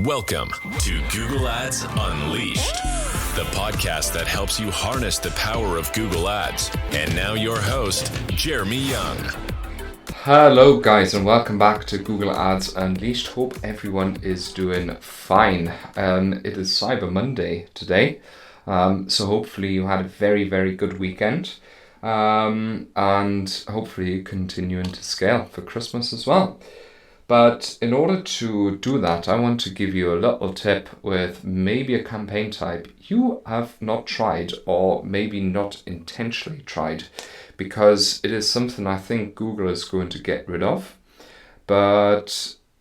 Welcome to Google Ads Unleashed, the podcast that helps you harness the power of Google Ads. And now your host, Jeremy Young. Hello guys, and welcome back to Google Ads Unleashed. Hope everyone is doing fine. It is Cyber Monday today, so hopefully you had a very good weekend, and hopefully you're continuing to scale for Christmas as well. But in order to do that, I want to give you a little tip with maybe a campaign type you have not tried, or maybe not intentionally tried, because it is something I think Google is going to get rid of,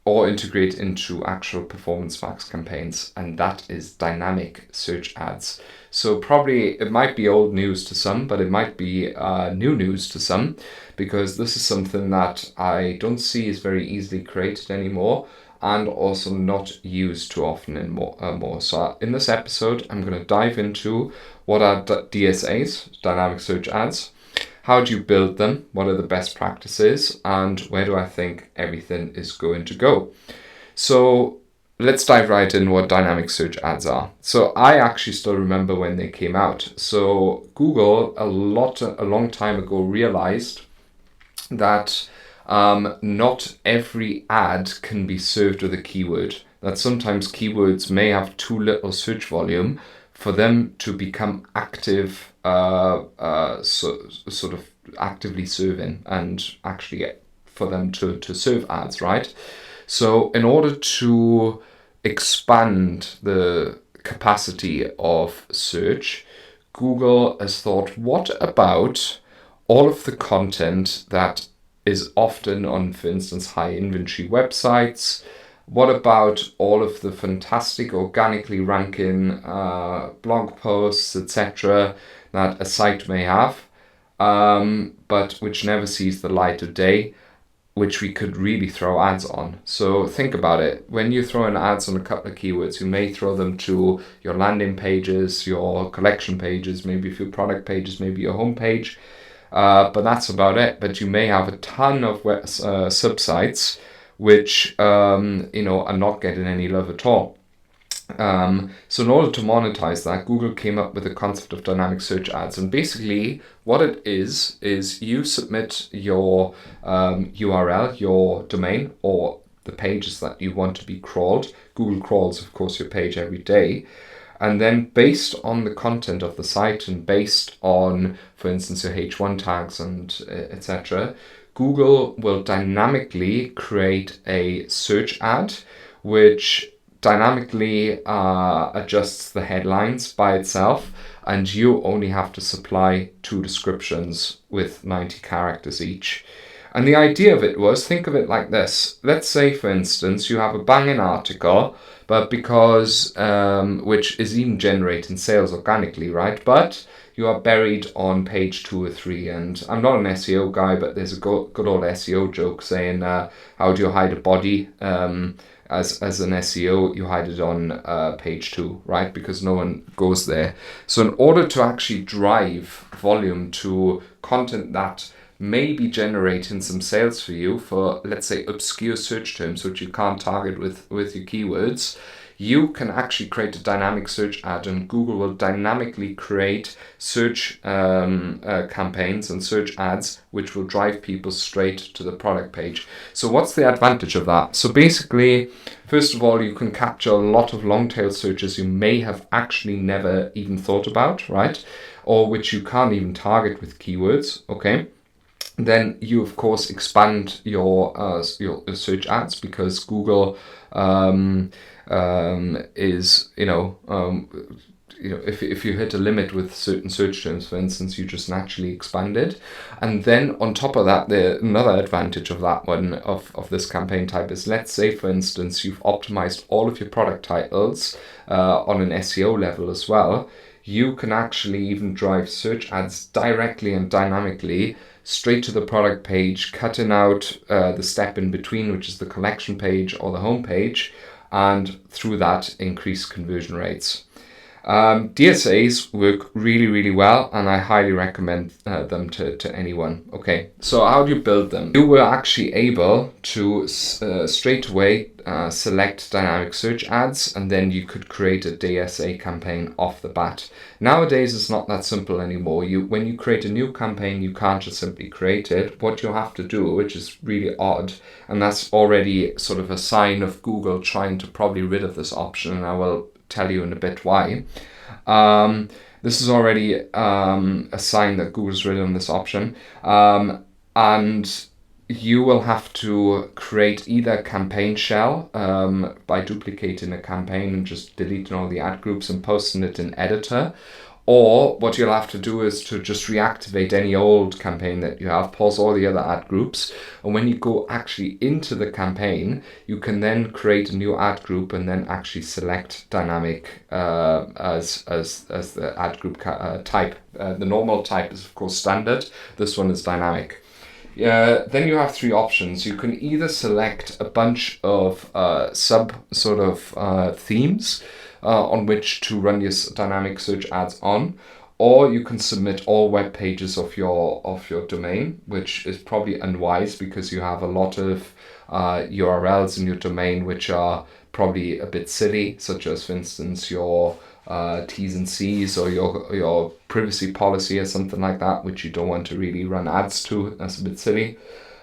or integrate into actual performance max campaigns, and that is dynamic search ads. So probably it might be old news to some, but it might be new news to some, because this is something that I don't see is very easily created anymore, and also not used too often anymore. So in this episode, I'm going to dive into what are DSAs, dynamic search ads. How do you build them? What are the best practices? And where do I think everything is going to go? So let's dive right in what dynamic search ads are. So I actually still remember when they came out. So Google a long time ago realized that not every ad can be served with a keyword. That sometimes keywords may have too little search volume for them to become active, sort of actively serving, and actually for them to serve ads, right? So in order to expand the capacity of search, Google has thought, what about all of the content that is often on, for instance, high inventory websites? What about all of the fantastic organically ranking blog posts, etc., that a site may have, but which never sees the light of day, which we could really throw ads on? So think about it. When you throw in ads on a couple of keywords, you may throw them to your landing pages, your collection pages, maybe a few product pages, maybe your home page, but that's about it. But you may have a ton of subsites which are not getting any love at all. So in order to monetize that, Google came up with the concept of dynamic search ads. And basically what it is you submit your URL, your domain, or the pages that you want to be crawled. Google crawls, of course, your page every day. And then based on the content of the site and based on, for instance, your H1 tags and etc., Google will dynamically create a search ad which dynamically adjusts the headlines by itself, and you only have to supply 2 descriptions with 90 characters each. And the idea of it was, think of it like this. Let's say, for instance, you have a banging article, but because which is even generating sales organically, right? But you are buried on page 2 or 3, and I'm not an SEO guy, but there's a good old SEO joke saying, how do you hide a body? As an SEO, you hide it on page 2, right? Because no one goes there. So in order to actually drive volume to content that may be generating some sales for you for, let's say, obscure search terms which you can't target with your keywords, you can actually create a dynamic search ad, and Google will dynamically create search campaigns and search ads which will drive people straight to the product page. So what's the advantage of that? So basically, first of all, you can capture a lot of long tail searches you may have actually never even thought about, right? Or which you can't even target with keywords, okay? Then you, of course, expand your search ads, because Google is, if you hit a limit with certain search terms, for instance, you just naturally expand it. And then on top of that, another advantage of that one, of this campaign type, is, let's say, for instance, you've optimized all of your product titles on an SEO level as well. You can actually even drive search ads directly and dynamically straight to the product page, cutting out the step in between, which is the collection page or the home page, and through that increase conversion rates. DSAs work really, really well, and I highly recommend them to anyone. Okay, so how do you build them? You were actually able to straight away select dynamic search ads, and then you could create a DSA campaign off the bat. Nowadays, it's not that simple anymore. When you create a new campaign, you can't just simply create it. What you have to do, which is really odd, and that's already sort of a sign of Google trying to probably rid of this option, and I will tell you in a bit why. This is already a sign that Google's rid of this option, and you will have to create either a campaign shell by duplicating a campaign and just deleting all the ad groups and posting it in editor. Or what you'll have to do is to just reactivate any old campaign that you have, pause all the other ad groups, and when you go actually into the campaign, you can then create a new ad group and then actually select dynamic as the ad group type. The normal type is of course standard. This one is dynamic. Then you have three options. You can either select a bunch of sub sort of themes on which to run your dynamic search ads on, or you can submit all web pages of your domain, which is probably unwise because you have a lot of URLs in your domain which are probably a bit silly, such as for instance your T's and C's or your privacy policy or something like that, which you don't want to really run ads to. That's a bit silly.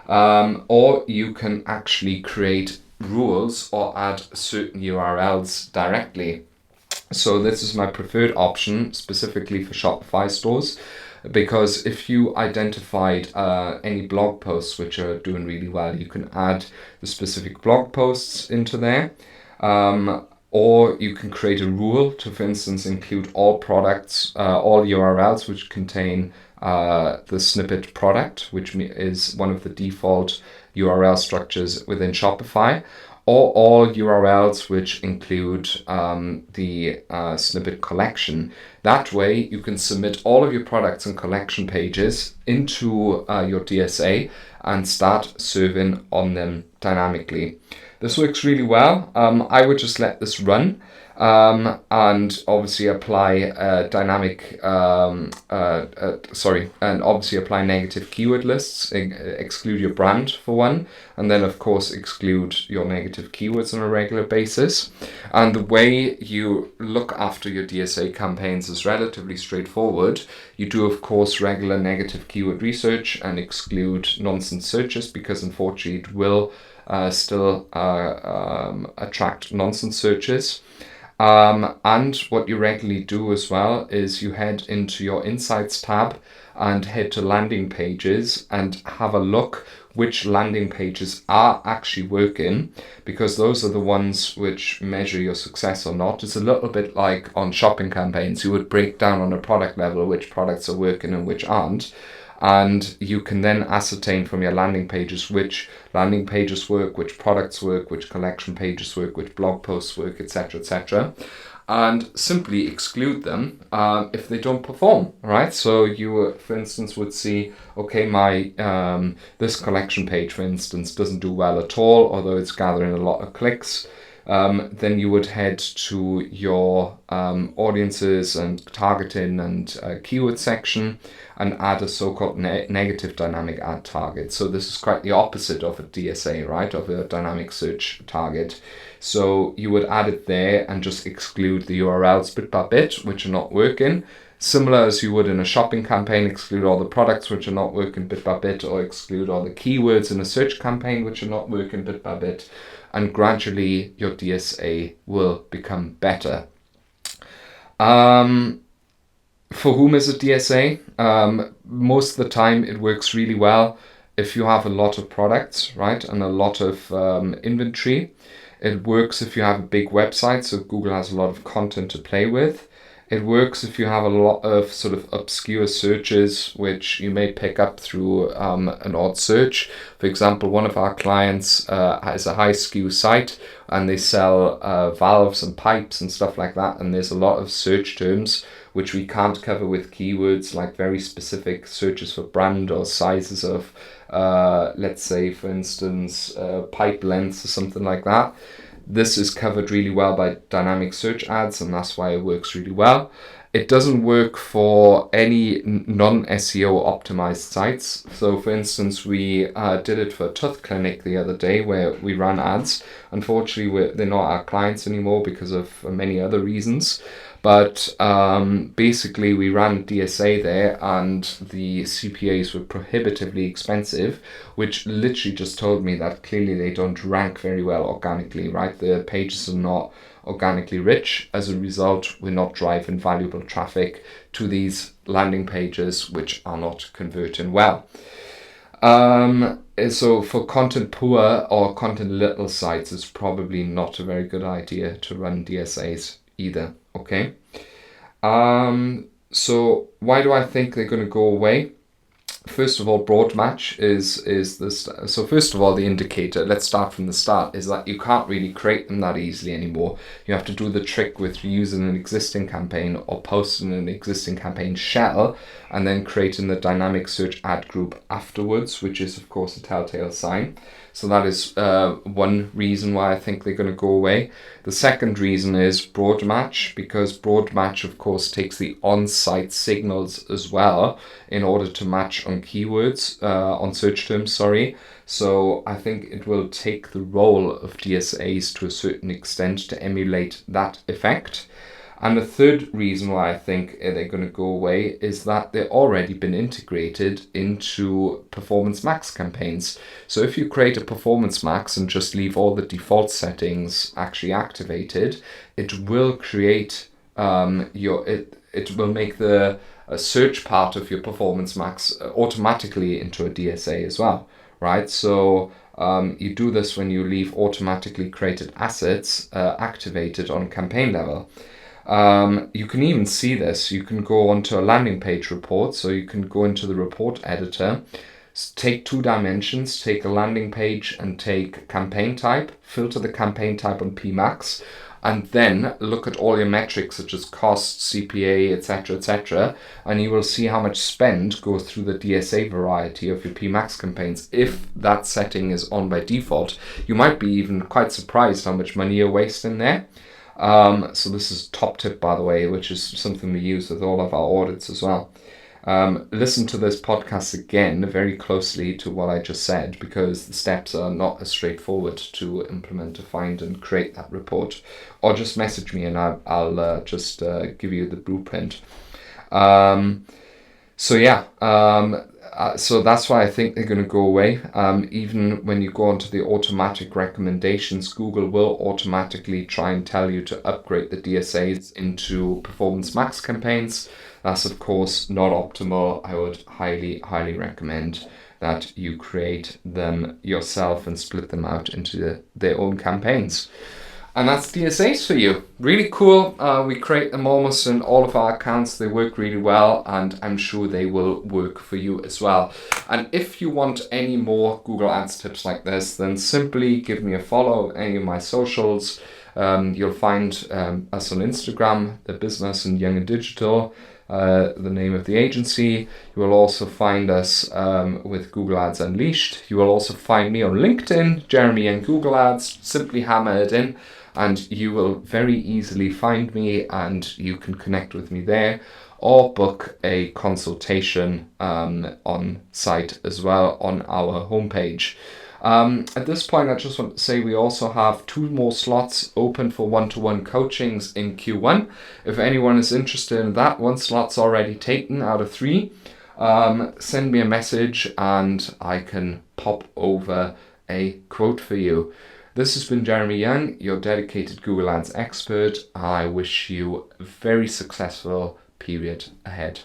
Or you can actually create rules or add certain URLs directly. So this is my preferred option specifically for Shopify stores, because if you identified any blog posts which are doing really well, you can add the specific blog posts into there. Or you can create a rule to, for instance, include all products, all URLs which contain the snippet product, which is one of the default URL structures within Shopify, or all URLs which include the snippet collection. That way you can submit all of your products and collection pages into your DSA and start serving on them dynamically. This works really well. I would just let this run and obviously apply and obviously apply negative keyword lists, exclude your brand for one, and then of course exclude your negative keywords on a regular basis. And the way you look after your DSA campaigns is relatively straightforward. You do of course regular negative keyword research and exclude nonsense searches, because unfortunately it will still attract nonsense searches. And what you regularly do as well is you head into your Insights tab and head to landing pages and have a look which landing pages are actually working, because those are the ones which measure your success or not. It's a little bit like on shopping campaigns. You would break down on a product level which products are working and which aren't. And you can then ascertain from your landing pages which landing pages work, which products work, which collection pages work, which blog posts work, etc., etc., and simply exclude them if they don't perform, right? So you, for instance, would see, okay, my this collection page, for instance, doesn't do well at all, although it's gathering a lot of clicks. Then you would head to your audiences and targeting and keyword section and add a so-called negative dynamic ad target. So this is quite the opposite of a DSA, right, of a dynamic search target. So you would add it there and just exclude the URLs bit by bit, which are not working. Similar as you would in a shopping campaign, exclude all the products which are not working bit by bit, or exclude all the keywords in a search campaign which are not working bit by bit. And gradually your DSA will become better. For whom is a DSA? Most of the time it works really well if you have a lot of products, right, and a lot of inventory. It works if you have a big website, so Google has a lot of content to play with. It works if you have a lot of sort of obscure searches, which you may pick up through an odd search. For example, one of our clients has a high SKU site and they sell valves and pipes and stuff like that. And there's a lot of search terms which we can't cover with keywords, like very specific searches for brand or sizes of, let's say, for instance, pipe lengths or something like that. This is covered really well by dynamic search ads, and that's why it works really well. It doesn't work for any non-SEO optimized sites. So for instance, we did it for a tooth clinic the other day where we ran ads. Unfortunately, they're not our clients anymore because of many other reasons. But basically, we ran DSA there, and the CPAs were prohibitively expensive, which literally just told me that clearly they don't rank very well organically, right? The pages are not organically rich. As a result, we're not driving valuable traffic to these landing pages, which are not converting well. So for content poor or content little sites, it's probably not a very good idea to run DSAs either. Okay. So why do I think they're going to go away? First of all, broad match is this. So first of all, the indicator, let's start from the start, is that you can't really create them that easily anymore. You have to do the trick with using an existing campaign or posting an existing campaign shell and then creating the dynamic search ad group afterwards, which is of course a telltale sign. So that is one reason why I think they're going to go away. The second reason is broad match, because broad match, of course, takes the on-site signals as well in order to match on keywords, on search terms, sorry. So I think it will take the role of DSAs to a certain extent to emulate that effect. And the third reason why I think they're going to go away is that they've already been integrated into Performance Max campaigns. So if you create a Performance Max and just leave all the default settings actually activated, it will create it will make the search part of your Performance Max automatically into a DSA as well, right? So you do this when you leave automatically created assets activated on campaign level. You can even see this. You can go onto a landing page report. So you can go into the report editor, take 2 dimensions, take a landing page and take campaign type, filter the campaign type on PMax, and then look at all your metrics such as cost, CPA, etc., and you will see how much spend goes through the DSA variety of your PMax campaigns. If that setting is on by default, you might be even quite surprised how much money you're wasting there. So this is top tip, by the way, which is something we use with all of our audits as well. Listen to this podcast again very closely to what I just said, because the steps are not as straightforward to implement, to find and create that report. Or just message me and I'll just give you the blueprint. So that's why I think they're going to go away. Even when you go onto the automatic recommendations, Google will automatically try and tell you to upgrade the DSAs into Performance Max campaigns. That's of course not optimal. I would highly, highly recommend that you create them yourself and split them out into their own campaigns. And that's DSAs for you. Really cool. We create them almost in all of our accounts. They work really well, and I'm sure they will work for you as well. And if you want any more Google Ads tips like this, then simply give me a follow on any of my socials. You'll find us on Instagram, The Business and Young and Digital, the name of the agency. You will also find us with Google Ads Unleashed. You will also find me on LinkedIn, Jeremy Young Google Ads. Simply hammer it in, and you will very easily find me, and you can connect with me there or book a consultation on site as well on our homepage. At this point, I just want to say we also have 2 more slots open for one-to-one coachings in Q1. If anyone is interested in that, 1 slot's already taken out of 3. Send me a message and I can pop over a quote for you. This has been Jeremy Young, your dedicated Google Ads expert. I wish you a very successful period ahead.